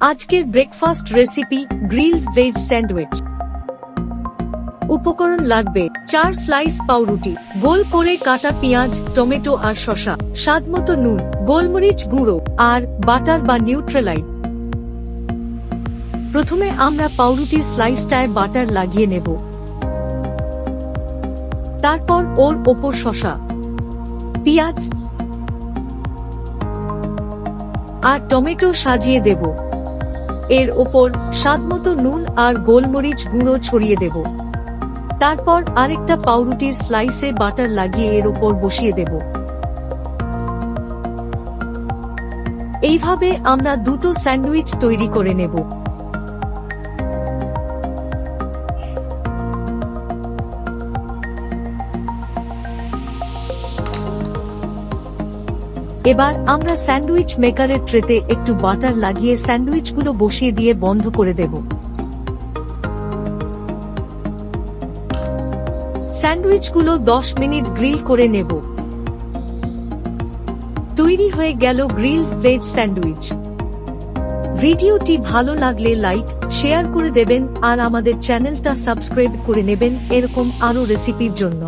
আজকের breakfast recipe grilled veg sandwich. উপকরণ লাগবে 4 স্লাইস পাউরুটি, গোল করে কাটা পেঁয়াজ, টমেটো আর শসা, স্বাদমতো নুন, গোলমরিচ গুঁড়ো আর বাটার বা নিউট্রালাইট। প্রথমে আমরা পাউরুটির স্লাইসটায় বাটার লাগিয়ে নেব, তারপর ওর ওপর শসা, পেঁয়াজ আর টমেটো সাজিয়ে দেব। এর ওপর স্বাদমতো নুন আর গোলমরিচ গুঁড়ো ছড়িয়ে দেব। তারপর আরেকটা পাউরুটির স্লাইসে বাটার লাগিয়ে এর ওপর বসিয়ে দেব। এইভাবে আমরা দুটো স্যান্ডউইচ তৈরি করে নেব। এবার আমরা স্যান্ডউইচ মেকারের ট্রেতে একটু বাটার লাগিয়ে স্যান্ডউইচগুলো বসিয়ে দিয়ে বন্ধ করে দেব। স্যান্ডউইচগুলো 10 মিনিট গ্রিল করে নেব। তৈরি হয়ে গেল গ্রিলড ভেজ স্যান্ডউইচ। ভিডিওটি ভালো লাগলে লাইক, শেয়ার করে দেবেন আর আমাদের চ্যানেলটা সাবস্ক্রাইব করে নেবেন এরকম আরো রেসিপির জন্য।